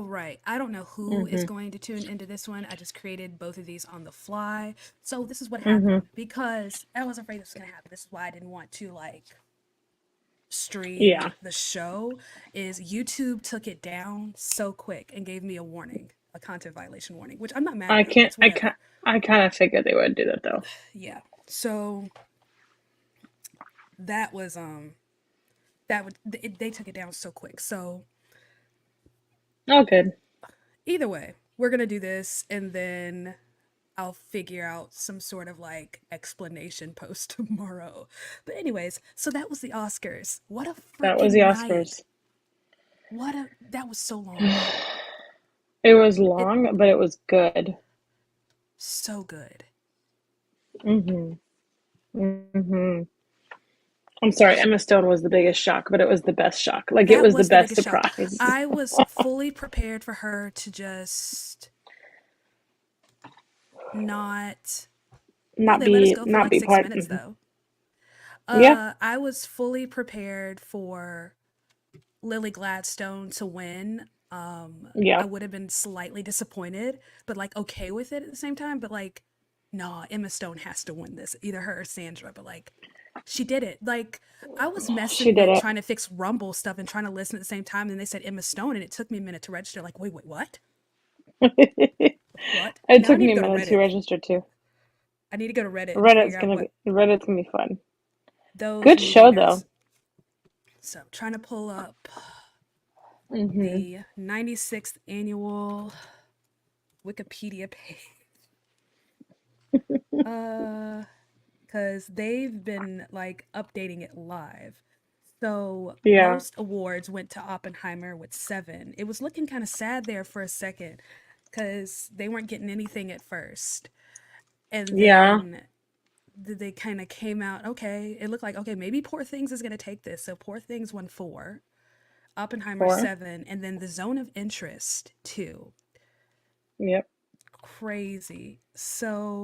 Oh, right. I don't know who is Mm-hmm. going to tune into this one. I just created both of these on the fly. So this is what Mm-hmm. happened because I was afraid this was going to happen. This is why I didn't want to like stream Yeah. the show is YouTube took it down so quick and gave me a warning, a content violation warning, which I'm not mad I about. can't. It's I can't. whatever. I kind of figured they would do that though. Yeah. So that was they took it down so quick. So Oh, good. either way, we're going to do this and then I'll figure out some sort of like explanation post tomorrow. But anyways, so that was the Oscars. What a That was the freaking night. Oscars. What a that was so long. It was It long, but it was good. so good. Mm-hmm. Mm-hmm. I'm sorry, Emma Stone was the biggest shock, but it was the best shock. Like it That was the was the best biggest shock. surprise. I was fully prepared for her to just not well, they let us go for Not like be 6 part. minutes Mhm. though. Yeah, I was fully prepared for Lily Gladstone to win. I yeah. would have been slightly disappointed, but like okay with it at the same time. But like, no, Emma Stone has to win this, either her or Sandra. But like, she did it. Like, I was She messing did with it. trying to fix Rumble stuff and trying to listen at the same time, and they said Emma Stone, and it took me a minute to register. Like, wait, what? What? It Now I took need me to a go to minute to Reddit. register too. I need to go to Reddit and figure out what Reddit's gonna be fun. those Good movie show nerds. though. So, trying to pull up Hmm. the 96th annual Wikipedia page. Uh, because they've been like updating it live. So Yeah, most awards went to Oppenheimer with 7. It was looking kind of sad there for a second because they weren't getting anything at first. And yeah. then they kind of came out, okay, it looked like, okay, maybe Poor Things is going to take this. So Poor Things won 4, Oppenheimer Four. 7, and then The Zone of Interest 2. Yep, Crazy.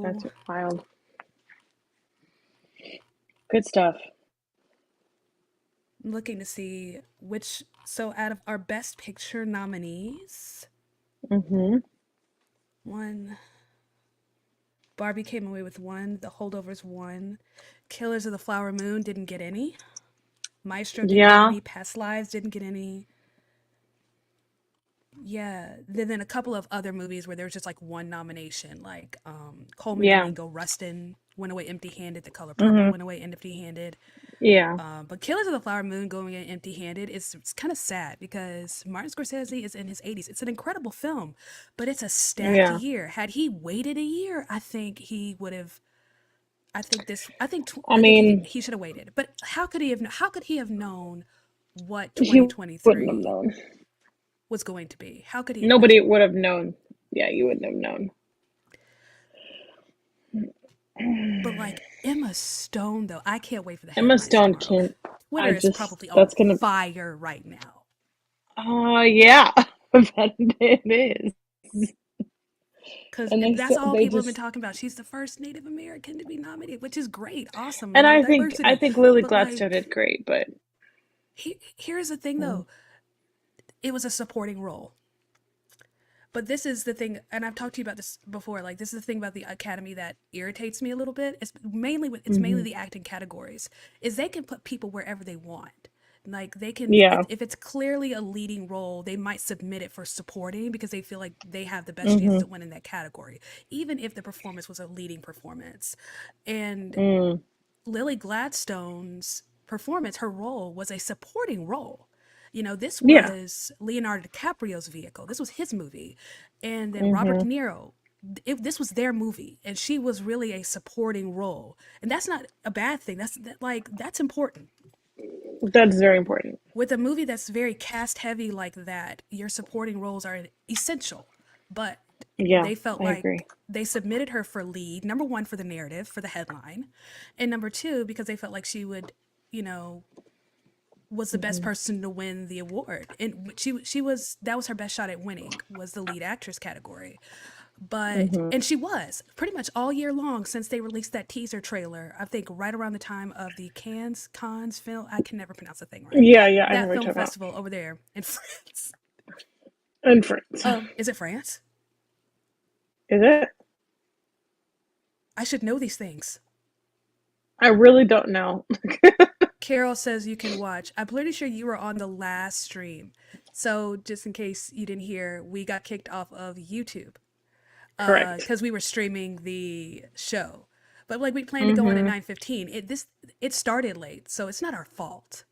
that's So wild. Good stuff. I'm looking to see which, so out of our Best Picture nominees, Hmm. one, Barbie came away with 1, The Holdovers 1, Killers of the Flower Moon didn't get any, Maestro didn't get Yeah, any, Past Lives didn't get any. Yeah, then a couple of other movies where there was just like one nomination, like Coleman yeah. Domingo, Rustin went away empty-handed, The Color Purple Hmm. went away empty-handed. Yeah. But Killers of the Flower Moon going in empty-handed is it's kind of sad because Martin Scorsese is in his 80s. It's an incredible film, but it's a stacked Yeah. year. Had he waited a year, I think he would have. I think this. I I think mean, he should have waited. But how could he have? How could he have known what he wouldn't have 2023 known. was going to be? How could he have known? Nobody would have known. Yeah, you wouldn't have known. But like Emma Stone, though, I can't wait for the Emma headlines Stone tomorrow. can't. Twitter is probably on That's gonna. fire right now Yeah, but it is. because And that's all they people have been just, talking about. She's the first Native American to be nominated, which is great, awesome, and I diversity. think Lily But Gladstone like, did great, but here's the thing mm, though, it was a supporting role. But this is the thing, and I've talked to you about this before. Like, this is the thing about the Academy that irritates me a little bit. It's mainly hmm, the acting categories. Is they can put people wherever they want. Like they can, yeah, if it's clearly a leading role, they might submit it for supporting because they feel like they have the best chances hmm, at winning that category, even if the performance was a leading performance. And mm, Lily Gladstone's performance, her role was a supporting role. This yeah, was Leonardo DiCaprio's vehicle. This was his movie. And then Robert hmm, De Niro, this was their movie. And she was really a supporting role. And that's not a bad thing. That's important. that's very important. With a movie that's very cast heavy like that, your supporting roles are essential. But Yeah, they felt I like agree. they submitted her for lead, number one, for the narrative, for the headline, and number two, because they felt like she would, you know, was the best Hmm. person to win the award. And she was that was her best shot at winning, was the lead actress category. But Hmm. and she was pretty much all year long since they released that teaser trailer. I think right around the time of the Cannes film. I can never pronounce the thing right. Yeah, yeah, I know That what you're film talking about. festival over there in France. In France. Oh, is it France? Is it? I should know these things. I really don't know. Carol says you can watch. I'm pretty sure you were on the last stream. So just in case you didn't hear, we got kicked off of YouTube Correct. because we were streaming the show. But like we planned to go on at Mm-hmm. 9:15. It started late, so it's not our fault.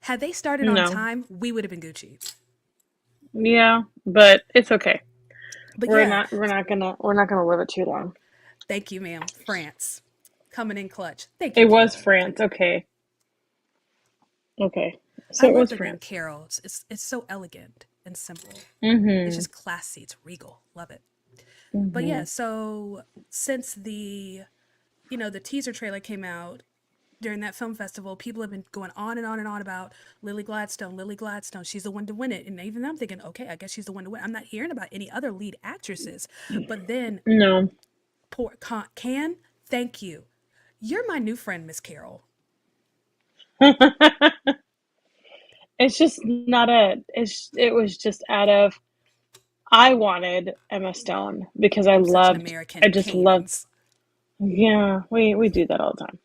Had they started on No. time, we would have been Gucci. Yeah, but it's okay. But We're yeah, not we're not gonna we're not gonna live it too long. thank you, ma'am. France coming in clutch. Thank you, It was Carol. France. Okay. Okay. I So it love was the name France. Carol. It's so elegant and simple. It's Mm-hmm. just classy. It's regal. Love it. But Mm-hmm. yeah, so since the teaser trailer came out during that film festival, people have been going on and on and on about Lily Gladstone. Lily Gladstone, she's the one to win it. And even I'm thinking, okay, I guess she's the one to win. I'm not hearing about any other lead actresses. But then No. poor Can, thank you. You're my new friend, Miss Carol. It's just not a it was just out of I wanted Emma Stone because I'm such an I American. just loved Canes. yeah, we do that all the time.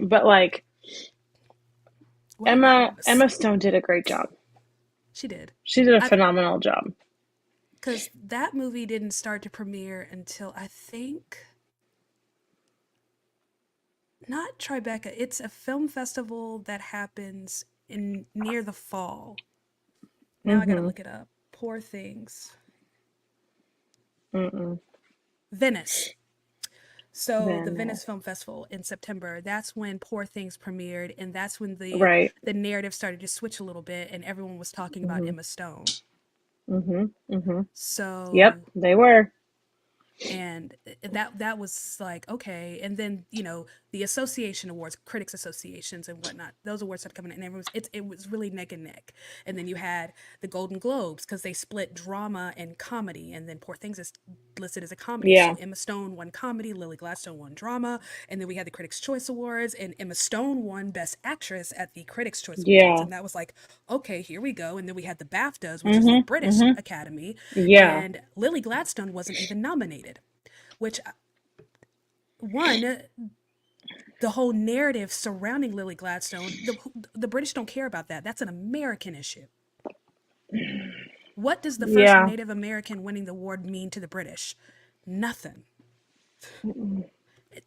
But like What rhymes? Emma Stone did a great job. She did. She did a I phenomenal job. Because that movie didn't start to premiere until I think not Tribeca. It's a film festival that happens in near the fall. Now I gotta Mm-hmm. look it up. Poor things. Mm-mm. Venice. So the Then Venice Film Festival in September, that's when Poor Things premiered, and that's when the right. the narrative started to switch a little bit, and everyone was talking about Mm-hmm. Emma Stone. Mm-hmm. Mm-hmm. Yep, So they were. and that was like okay, and then the association awards, critics associations and whatnot, those awards started coming in, and it was really neck and neck. And then you had the Golden Globes because they split drama and comedy, and then Poor Things is listed as a comedy, so Yeah. Emma Stone won comedy, Lily Gladstone won drama. And then we had the Critics Choice Awards, and Emma Stone won Best Actress at the Critics Choice Awards, Yeah. and that was like okay, here we go. And then we had the BAFTAs, which is the Mm-hmm. British Mm-hmm. Academy, Yeah. and Lily Gladstone wasn't even nominated, which one, the whole narrative surrounding Lily Gladstone, the British don't care about that. That's an American issue. What does the first Yeah. Native American winning the award mean to the British? Nothing.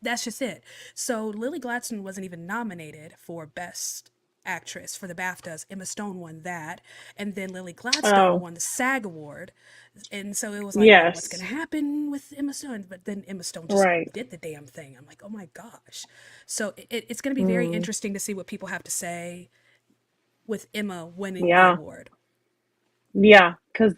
That's just it. So Lily Gladstone wasn't even nominated for Best Actress for the BAFTAs. Emma Stone won that, and then Lily Gladstone Oh, won the SAG award. And so it was like, well, what's going yes. to happen with Emma Stone? But then Emma Stone just Right. did the damn thing. I'm like, oh my gosh. So it's going to be very Mm. interesting to see what people have to say with Emma winning the Yeah. award. Yeah. Because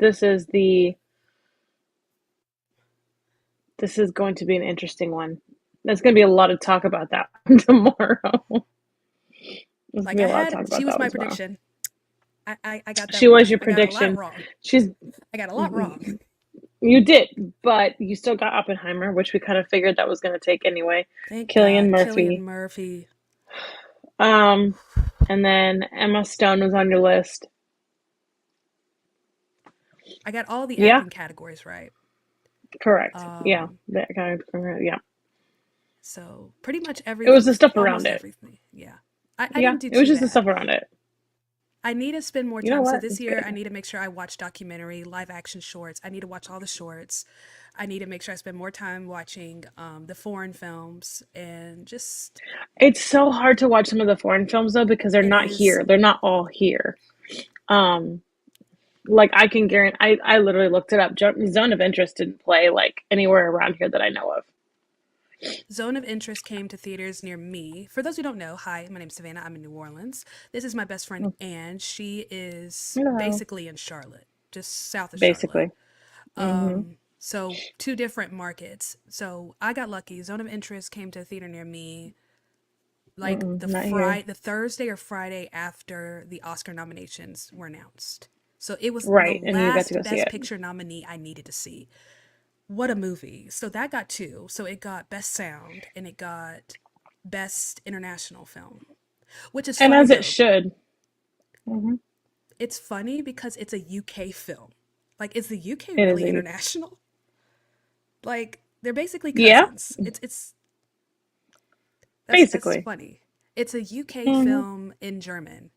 this is going to be an interesting one. There's going to be a lot of talk about that tomorrow. There's going Like to be a lot of talk she about was that my one tomorrow. prediction. I got that She was wrong. your I got a lot prediction. wrong. She's I got a lot wrong. You did, but you still got Oppenheimer, which we kind of figured that was going to take anyway. Thank Killian God. Killian Murphy. Murphy. Um, and then Emma Stone was on your list. I got all the Yeah, acting categories right. correct. Yeah, Um, that kind of, yeah. so pretty much It was the stuff around almost it. everything. Yeah. I Yeah, didn't do it was too just the bad. stuff around it. I need to spend more You know time. So what? this It's year, good. I need to make sure I watch documentary, live action shorts. I need to watch all the shorts. I need to make sure I spend more time watching the foreign films and just It's so hard to watch some of the foreign films though because they're it not is. here. They're not all here. Um, like I can guarantee. I literally looked it up. Zone of Interest didn't play like anywhere around here that I know of. Zone of Interest came to theaters near me. For those who don't know, hi, my name's Savannah. I'm in New Orleans. This is my best friend Anne. She is No, basically in Charlotte, just south of Charlotte. basically. Mm-hmm. So two different markets. So I got lucky. Zone of Interest came to a theater near me like Mm-mm, not here. The Thursday or Friday after the Oscar nominations were announced. So it was the Right, and you got to last go see Best it. Picture nominee I needed to see. What a movie. So that got two. So it got Best Sound and it got Best International Film. Which is And funny as it though. should. Mm-hmm. it's funny because it's a UK film. Like, is the UK It is really a international? Like, they're basically yeah, cousins. It's that's basically. funny. It's a UK Hmm. film in German.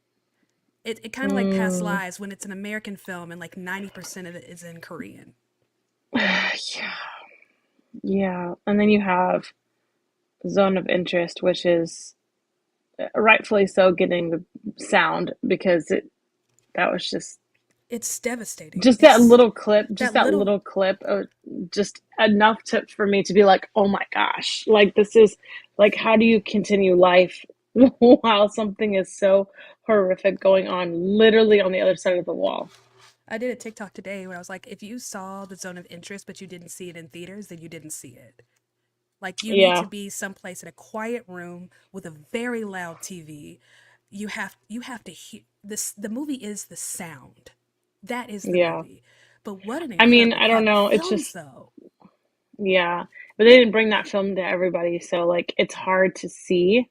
It kind of like Past Mm. Lives when it's an American film and like 90% of it is in Korean. Yeah, yeah. And then you have Zone of Interest, which is rightfully so getting the sound because it that was It's devastating. just that It's little clip, just that that little. little clip, just enough to for me to be like, oh my gosh, like this is like, how do you continue life while something is so horrific going on, literally on the other side of the wall? I did a TikTok today where I was like, if you saw the Zone of Interest but you didn't see it in theaters, then you didn't see it. Like, you need to Yeah, be someplace in a quiet room with a very loud TV. You have to hear this. The movie is the sound. That is the yeah. movie. But what an I mean, incredible I don't job. The know. It's films, just though. yeah, but they didn't bring that film to everybody, so like it's hard to see.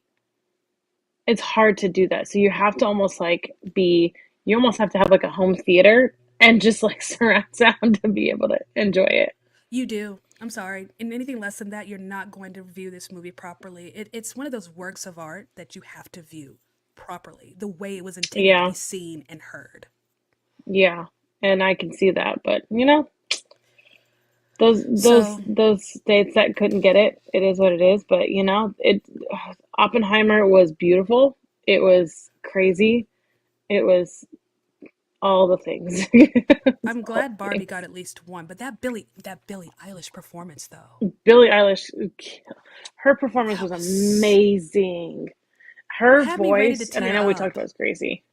It's hard to do that. So you have to almost like be, you almost have to have like a home theater and just like surround sound to be able to enjoy it. You do. I'm sorry. In anything less than that, you're not going to view this movie properly. It's one of those works of art that you have to view properly, the way it was intended to be Yeah, seen and heard. yeah. And I can see that, but you know, those So those states that couldn't get it, it is what it is. But you know, it Oppenheimer was beautiful. It was crazy. It was all the things. It's I'm all glad the Barbie got things. at least one, but that Billie Eilish performance though, Billie Eilish, her performance that was was amazing. Her had me ready to voice, and I tear know we talked up. about this crazy,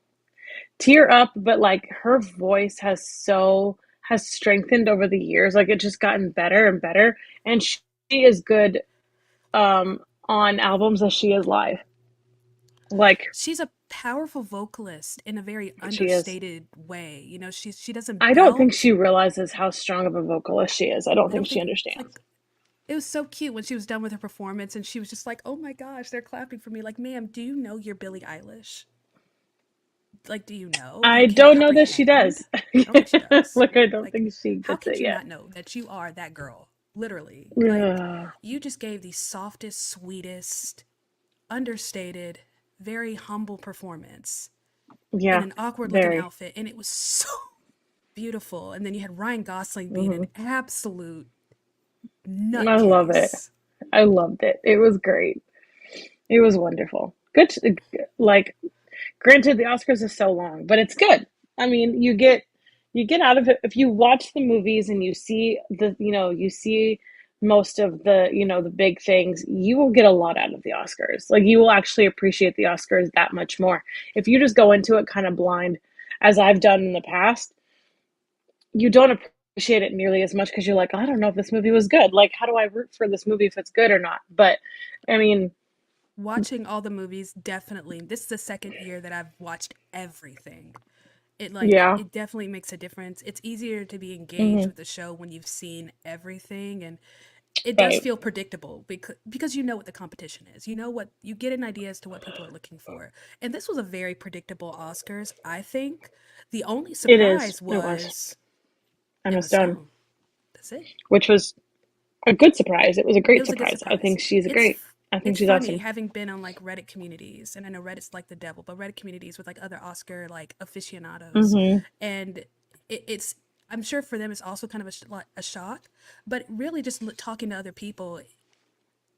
tear up, but like her voice has strengthened over the years. Like it just gotten better and better, and she is good on albums as she is live. Like She's a powerful vocalist in a very she is. understated way. She doesn't I don't think belt. she realizes how strong of a vocalist she is. I don't I think don't she think understands. like it was so cute when she was done with her performance and she was just like, "Oh my gosh, they're clapping for me." Like, "Ma'am, do you know you're Billie Eilish? Like, do you know? You I can't don't know that she comprehend?" does. I don't think she does. Like I don't Like, think she how gets could it you yet. not know that you are that girl? Literally. Like, Ugh. you just gave the softest, sweetest, understated, very humble performance in Yeah, an awkward looking very. outfit and it was so beautiful. And then you had Ryan Gosling being an Hmm. absolute I love it. nutcase. I loved it. It was great. It was wonderful. Like, granted, the Oscars is so long, but it's good. I mean, you get out of it if you watch the movies and you see you see most of the big things. You will get a lot out of the Oscars. Like, you will actually appreciate the Oscars that much more. If you just go into it kind of blind, as I've done in the past, you don't appreciate it nearly as much because you're like, I don't know if this movie was good. Like, how do I root for this movie if it's good or not? But I mean, Watching all the movies, definitely. This is the second year that I've watched everything. yeah. It definitely makes a difference. It's easier to be engaged Hmm. with the show when you've seen everything, and it does Right. feel predictable because you know what the competition is. You know what you get an idea as to what people are looking for. And this was a very predictable Oscars, I think. The only It is. surprise It was was Emma Emma Stone, Stone. That's it. which was a good surprise. It was a It great was a good surprise. I surprise. think she's It's great. f- I think it's she's funny awesome. having been on like Reddit communities, and I know Reddit's like the devil, but Reddit communities with like other Oscar like aficionados, Hmm. and it's I'm sure for them it's also kind of like a shock, but really just talking to other people,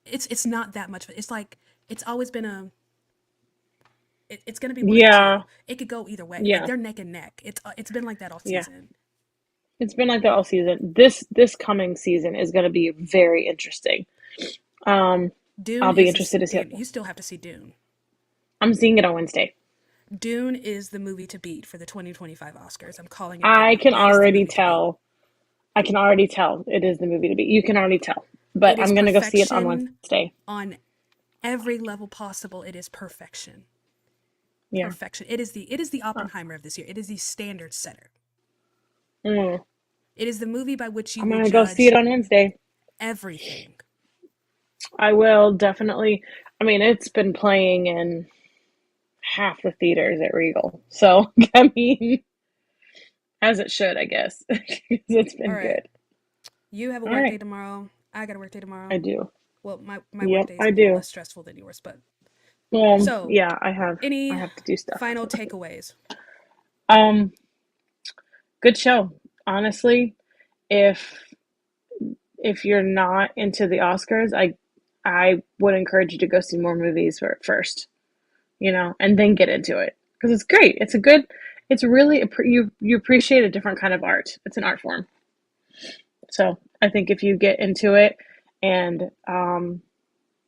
it's not that much. It's like it's always been it's gonna be one of the Yeah. two. It could go either way. Like Yeah. they're neck and neck. It's been like that all Yeah. season. It's been like that all season. This coming season is going to be very interesting. Um, Dune I'll be is interested to see it. you still have to see Dune. I'm seeing it on Wednesday. Dune is the movie to beat for the 2025 Oscars. I'm calling it right I now. can That is the already movie to beat. tell. I can already tell it is the movie to be. You can already tell. But It is I'm going to go see it on perfection Wednesday. on every level possible. It is perfection. Yeah. Perfection. It is the Oppenheimer of this year. It is the standard setter. Mm. It is the movie by which you I'm will going to go see it judge on Wednesday. everything. I will definitely. I mean, it's been playing in half the theaters at Regal. So, I mean, as it should, I guess, because it's All been right. good. You have a All work day right, tomorrow. I got a work day I tomorrow. do. Well, my work Yep, day is I a little do. less stressful than yours, but so Yeah, I any have to do stuff. final takeaways? Um, Good show. Honestly, if you're not into the Oscars, I would encourage you to go see more movies first, and then get into it because it's great. It's a good. It's really you appreciate a different kind of art. It's an art form. So I think if you get into it and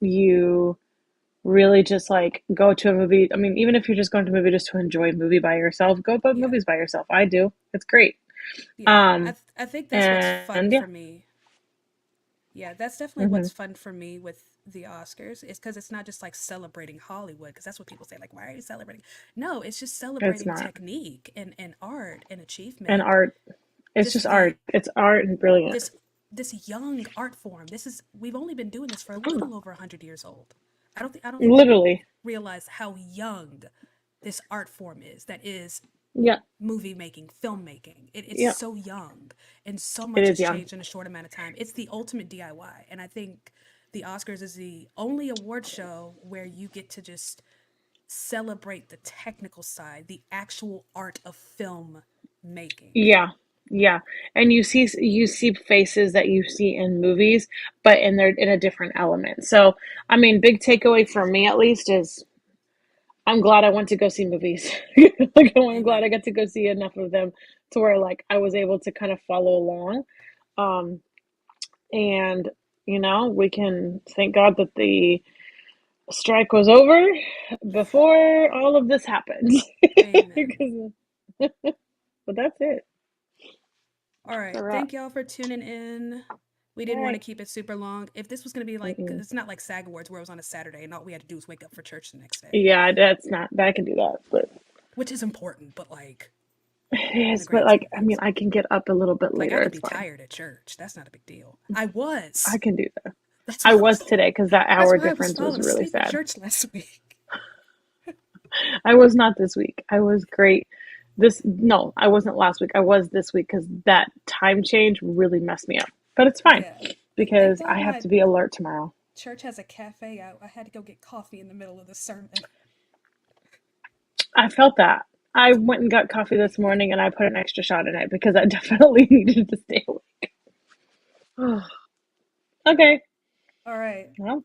you really just like go to a movie. I mean, even if you're just going to a movie just to enjoy a movie by yourself, go to Yeah. movies by yourself. I do. It's great. Yeah. Um, I think that's what's fun and yeah. for me. Yeah, that's definitely Hmm. what's fun for me with the Oscars is because it's not just like celebrating Hollywood, because that's what people say, like, why are you celebrating? No, it's just It's celebrating not. technique and art and And achievement. art. It's just Just the art. It's art and brilliant. this this young art form. This is we've only been doing this for a little over 100 years old. I don't think people Literally. realize how young this art form is. That is Yeah. movie making, filmmaking. It's Yeah. so young, and so It much is has young. changed in a short amount of time. It's the ultimate DIY, and I think the Oscars is the only award show where you get to just celebrate the technical side, the actual art of film making. Yeah. Yeah. And you see faces that you see in movies, but they're in a different element. So, I mean, big takeaway for me at least is I'm glad I went to go see movies. Like I'm glad I Amen. got to go see enough of them to where like I was able to kind of follow along. Um, and we can thank God that the strike was over before all of this happened. Amen. 'Cause- but that's it. All That's a right. wrap. Thank y'all for tuning in. We All didn't want to right. keep it super long. If this was going to be like, 'cause Mm-mm. it's not like SAG Awards where it was on a Saturday and all we had to do was wake up for church the next day, Yeah, that's not. I can do that, but which is important, but like it in the is. But grand scheme like, of I mean, things. I can get up a little bit Like I later. could It's be fine. tired at church. That's not a big deal. I I was. can do that. That's I why was today because that that's hour why I was difference was falling really asleep at sad. church last week. I was not this week. I was great. No, I wasn't last week. I was this week because that time change really messed me up. But it's fine Yeah. Thank because I God have my to be alert tomorrow. church has a cafe out. I had to go get coffee in the middle of the sermon. I felt that. I went and got coffee this morning and I put an extra shot in it because I definitely needed to stay awake. Okay. All right. Well,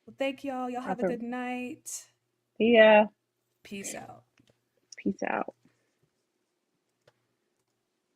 Well, thank y'all. Y'all have that's a a good night. see ya. Peace out. Peace out.